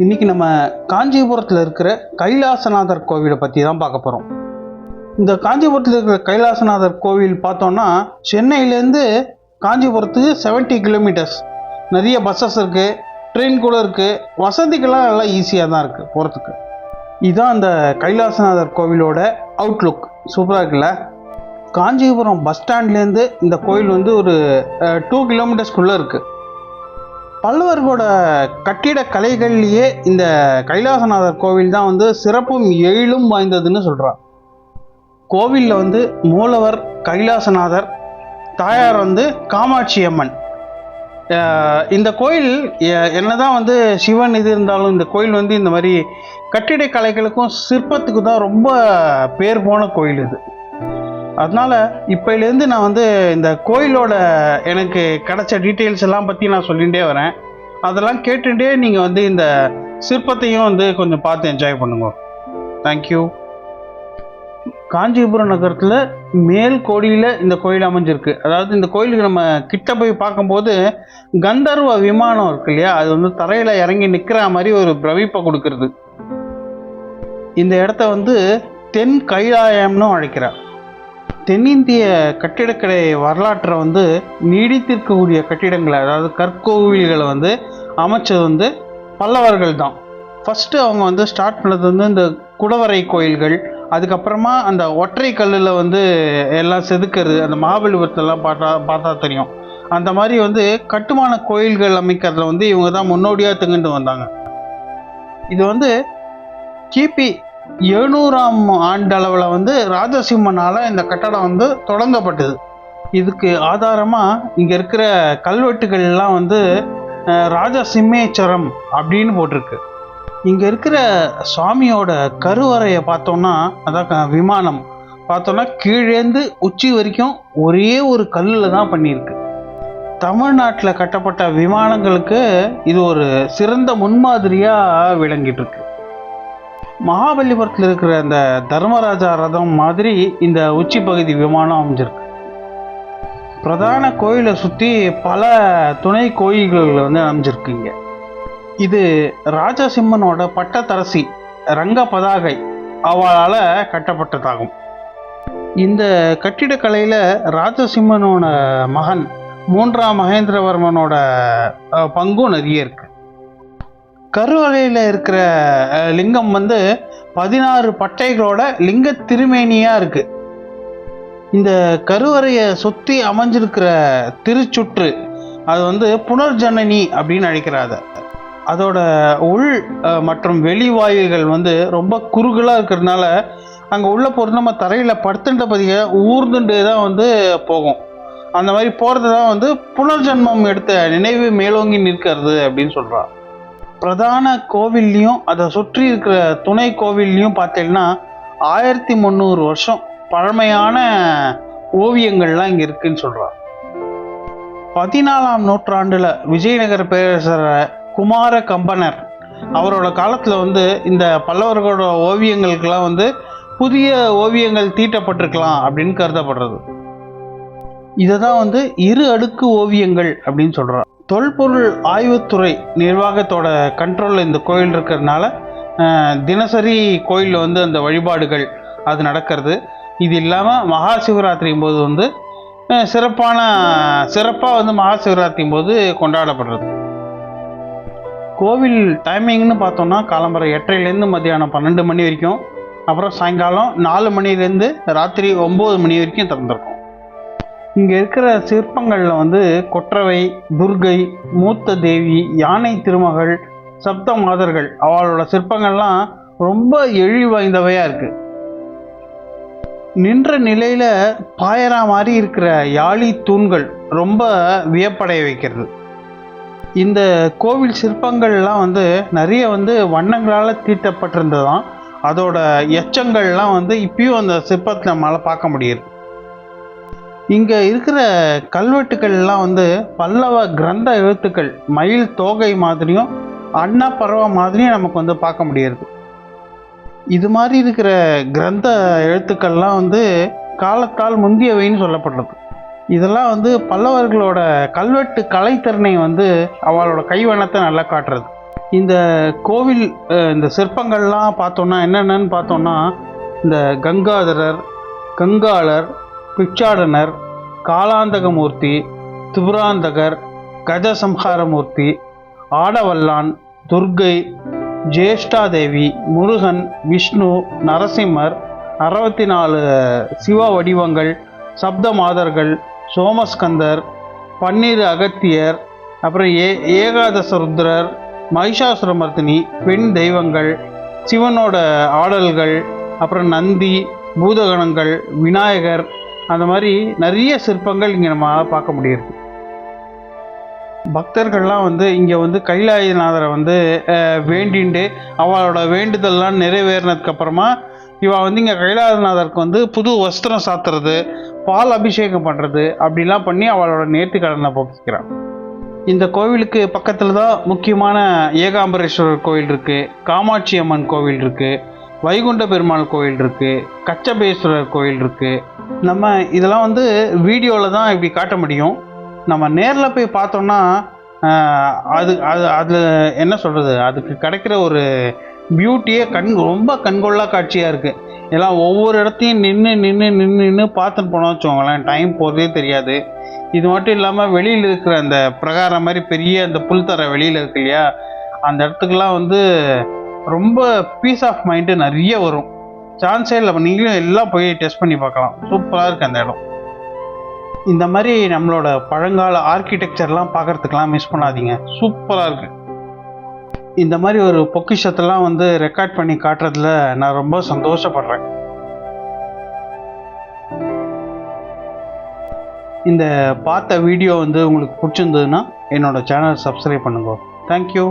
இன்னைக்கு நம்ம காஞ்சிபுரத்தில் இருக்கிற கைலாசநாதர் கோவிலை பற்றி தான் பார்க்க போகிறோம். இந்த காஞ்சிபுரத்தில் இருக்கிற கைலாசநாதர் கோவில் பார்த்தோன்னா சென்னையிலேருந்து காஞ்சிபுரத்துக்கு 70 கிலோமீட்டர்ஸ். நிறைய பஸ்ஸஸ் இருக்குது, ட்ரெயின் கூட இருக்குது, வசதிகள்லாம் நல்லா ஈஸியாக தான் இருக்குது போகிறதுக்கு. இதுதான் அந்த கைலாசநாதர் கோவிலோட அவுட்லுக். சூப்பராக இருக்குல்ல? காஞ்சிபுரம் பஸ் ஸ்டாண்ட்லேருந்து இந்த கோவில் வந்து ஒரு 2 கிலோமீட்டர்ஸ்குள்ளே இருக்குது. பல்லவர்களோட கட்டிட கலைகள்லேயே இந்த கைலாசநாதர் கோவில் தான் வந்து சிறப்பும் எழிலும் வாய்ந்ததுன்னு சொல்கிறார். கோவிலில் வந்து மூலவர் கைலாசநாதர், தாயார் வந்து காமாட்சி அம்மன். இந்த கோயில் என்னதான் வந்து சிவன் இது இருந்தாலும் இந்த கோயில் வந்து இந்த மாதிரி கட்டிட கலைகளுக்கும் சிற்பத்துக்கு தான் ரொம்ப பேர் போன கோயில் இது. அதனால் இப்போலேருந்து நான் வந்து இந்த கோயிலோட எனக்கு கிடைச்ச டீட்டெயில்ஸ் எல்லாம் பற்றி நான் சொல்லிகிட்டே வரேன். அதெல்லாம் கேட்டுகிட்டே நீங்கள் வந்து இந்த சிற்பத்தையும் வந்து கொஞ்சம் பார்த்து என்ஜாய் பண்ணுங்க. தேங்க்யூ. காஞ்சிபுரம் நகரத்தில் மேல் கோடியில் இந்த கோயில் அமைஞ்சிருக்கு. அதாவது இந்த கோயிலுக்கு நம்ம கிட்ட போய் பார்க்கும்போது கந்தர்வ விமானம் இருக்கு இல்லையா, அது வந்து தரையில் இறங்கி நிற்கிற மாதிரி ஒரு பிரமிப்பை கொடுக்கறது. இந்த இடத்த வந்து தென் கைலாயம்னு அழைக்கிறார். தென்னிந்திய கட்டிடக்கலை வரலாற்றை வந்து நீடித்திருக்கக்கூடிய கட்டிடங்களை, அதாவது கற்கோவில்களை வந்து அமைச்சது வந்து பல்லவர்கள் தான். ஃபஸ்ட்டு அவங்க வந்து ஸ்டார்ட் பண்ணது வந்து இந்த குடவரை கோயில்கள், அதுக்கப்புறமா அந்த ஒற்றை கல்லில் வந்து எல்லாம் செதுக்கிறது, அந்த மகாபலிபுரத்தெல்லாம் பார்த்தா தெரியும். அந்த மாதிரி வந்து கட்டுமான கோயில்கள் அமைக்கிறதுல வந்து இவங்க தான் முன்னோடியாக திகழ்ந்து வந்தாங்க. இது வந்து கிபி 700ஆம் ஆண்டளவில் வந்து ராஜசிம்மனால் இந்த கட்டடம் வந்து தொடங்கப்பட்டது. இதுக்கு ஆதாரமாக இங்கே இருக்கிற கல்வெட்டுகள்லாம் வந்து ராஜசிம்மேச்சரம் அப்படின்னு போட்டிருக்கு. இங்கே இருக்கிற சுவாமியோட கருவறையை பார்த்தோன்னா, அதான் விமானம் பார்த்தோன்னா கீழேந்து உச்சி வரைக்கும் ஒரே ஒரு கல்லில் தான் பண்ணியிருக்கு. தமிழ்நாட்டில் கட்டப்பட்ட விமானங்களுக்கு இது ஒரு சிறந்த முன்மாதிரியாக விளங்கிட்டு இருக்கு. மகாபலிபுரத்தில் இருக்கிற அந்த தர்மராஜா ரதம் மாதிரி இந்த உச்சி பகுதி விமானம் அமைஞ்சிருக்கு. பிரதான கோயிலை சுற்றி பல துணை கோயில்கள் வந்து அமைஞ்சிருக்குங்க. இது ராஜசிம்மனோட பட்டத்தரசி ரங்க பதாகை அவளால் கட்டப்பட்டதாகும். இந்த கட்டிடக்கலையில் ராஜசிம்மனோட மகன் 3ஆம் மகேந்திரவர்மனோட பங்கும் நிறைய இருக்கு. கருவறையில் இருக்கிற லிங்கம் வந்து 16 பட்டைகளோட லிங்க திருமேனியாக இருக்குது. இந்த கருவறையை சுற்றி அமைஞ்சிருக்கிற திருச்சுற்று அது வந்து புனர்ஜனனி அப்படின்னு அழைக்கிறாங்க. அதோட உள் மற்றும் வெளி வாயில்கள் வந்து ரொம்ப குறுகலாக இருக்கிறதுனால அங்கே உள்ள போகிறது நம்ம தரையில் படுத்துட்ட பதிய ஊர்ந்துட்டு தான் வந்து போகும். அந்த மாதிரி போகிறது தான் வந்து புனர்ஜன்மம் எடுத்த நினைவு மேலோங்கி நிற்கிறது அப்படின்னு சொல்கிறார். பிரதான கோவில்லையும் அதை சுற்றி இருக்கிற துணை கோவில்லையும் பார்த்தீங்கன்னா 1300 வருஷம் பழமையான ஓவியங்கள்லாம் இங்கே இருக்குன்னு சொல்கிறார். 14ஆம் நூற்றாண்டில் விஜயநகர பேரரசர் குமார கம்பனர் அவரோட காலத்தில் வந்து இந்த பல்லவர்களோட ஓவியங்களுக்கெல்லாம் வந்து புதிய ஓவியங்கள் தீட்டப்பட்டிருக்கலாம் அப்படின்னு கருதப்படுறது. இதை தான் வந்து 2 அடுக்கு ஓவியங்கள் அப்படின்னு சொல்கிறார். தொல்பொருள் ஆய்வுத்துறை நிர்வாகத்தோட கண்ட்ரோலில் இந்த கோயில் இருக்கிறதுனால தினசரி கோயிலில் வந்து அந்த வழிபாடுகள் அது நடக்கிறது. இது இல்லாமல் மகா சிவராத்திரியும் போது வந்து சிறப்பாக வந்து மகா சிவராத்திரியும் போது கொண்டாடப்படுறது. கோவில் டைமிங்னு பார்த்தோம்னா காலம்பரை 8:30லேருந்து மத்தியானம் 12 மணி வரைக்கும், அப்புறம் சாயங்காலம் 4 மணிலேருந்து ராத்திரி 9 மணி வரைக்கும் திறந்திருக்கும். இங்கே இருக்கிற சிற்பங்களில் வந்து கொற்றவை, துர்கை, மூத்த தேவி, யானை திருமகள், சப்த மாதர்கள் அவளோட சிற்பங்கள்லாம் ரொம்ப எழில் வாய்ந்தவையாக இருக்குது. நின்ற நிலையில் பாயரா மாதிரி இருக்கிற யாழி தூண்கள் ரொம்ப வியப்படைய வைக்கிறது. இந்த கோவில் சிற்பங்கள்லாம் வந்து நிறைய வந்து வண்ணங்களால் தீட்டப்பட்டிருந்ததான். அதோட எச்சங்கள்லாம் வந்து இப்பயும் அந்த சிற்பத்தில் நம்மளால் பார்க்க முடியுது. இங்கே இருக்கிற கல்வெட்டுக்கள்லாம் வந்து பல்லவ கிரந்த எழுத்துக்கள் மயில் தோகை மாதிரியும் அன்னப்பறவை மாதிரியும் நமக்கு வந்து பார்க்க முடியாது. இது மாதிரி இருக்கிற கிரந்த எழுத்துக்கள்லாம் வந்து காலத்தால் முந்தியவைன்னு சொல்லப்படுறது. இதெல்லாம் வந்து பல்லவர்களோட கல்வெட்டு கலைத்திறனை வந்து அவளோட கைவண்ணத்தை நல்லா காட்டுறது. இந்த கோவில் இந்த சிற்பங்கள்லாம் பார்த்தோன்னா என்னென்னு பார்த்தோன்னா இந்த கங்காதரர், கங்காளர், பிச்சாடனர், காலாந்தகமூர்த்தி, திபுராந்தகர், கஜசம்ஹாரமூர்த்தி, ஆடவல்லான், துர்க்கை, ஜேஷ்டாதேவி, முருகன், விஷ்ணு, நரசிம்மர், 64 சிவ வடிவங்கள், சப்த மாதர்கள், சோமஸ்கந்தர், 12 அகத்தியர், அப்புறம் ஏகாதசருத்ரர், மகிஷாசுரமர்த்தினி, பெண் தெய்வங்கள், சிவனோட ஆடல்கள், அப்புறம் நந்தி, பூதகணங்கள், விநாயகர், அந்த மாதிரி நிறைய சிற்பங்கள் இங்கே நம்ம பார்க்க முடியுது. பக்தர்கள்லாம் வந்து இங்கே வந்து கைலாயநாதரை வந்து வேண்டிண்டு அவளோட வேண்டுதல்லாம் நிறைவேறினதுக்கப்புறமா இவள் வந்து இங்கே கைலாயநாதருக்கு வந்து புது வஸ்திரம் சாத்துறது, பால் அபிஷேகம் பண்ணுறது அப்படிலாம் பண்ணி அவளோட நேர்த்திக்கடனை போக்கிக்கிறான். இந்த கோவிலுக்கு பக்கத்தில் தான் முக்கியமான ஏகாம்பரேஸ்வரர் கோவில் இருக்குது, காமாட்சி அம்மன் கோவில் இருக்குது, வைகுண்ட பெருமாள் கோவில் இருக்குது, கச்சபேஸ்வரர் கோவில் இருக்குது. நம்ம இதெல்லாம் வந்து வீடியோவில் தான் இப்படி காட்ட முடியும். நம்ம நேரில் போய் பார்த்தோம்னா அது என்ன சொல்கிறது, அதுக்கு கிடைக்கிற ஒரு பியூட்டியே ரொம்ப கண்கொள்ளா காட்சியாக இருக்குது. எல்லாம் ஒவ்வொரு இடத்தையும் நின்று பார்த்துன்னு போனோம் வச்சுக்கோங்களேன், டைம் போகிறதே தெரியாது. இது மட்டும் இல்லாமல் வெளியில் இருக்கிற அந்த பிரகாரம் மாதிரி பெரிய அந்த புல்தர வெளியில் இருக்கு இல்லையா, அந்த இடத்துக்கெல்லாம் வந்து ரொம்ப பீஸ் ஆஃப் மைண்டு நிறைய வரும். சான்ஸே இல்லை, நீங்களும் எல்லாம் போய் டெஸ்ட் பண்ணி பார்க்கலாம். சூப்பராக இருக்குது அந்த இடம். இந்த மாதிரி நம்மளோட பழங்கால ஆர்கிடெக்சர்லாம் பார்க்குறதுக்கெலாம் மிஸ் பண்ணாதீங்க, சூப்பராக இருக்குது. இந்த மாதிரி ஒரு பொக்கிஷத்தெல்லாம் வந்து ரெக்கார்ட் பண்ணி காட்டுறதுல நான் ரொம்ப சந்தோஷப்படுறேன். இந்த பார்த்த வீடியோ வந்து உங்களுக்கு பிடிச்சிருந்ததுன்னா என்னோட சேனல் சப்ஸ்கிரைப் பண்ணுங்க. தேங்க்யூ.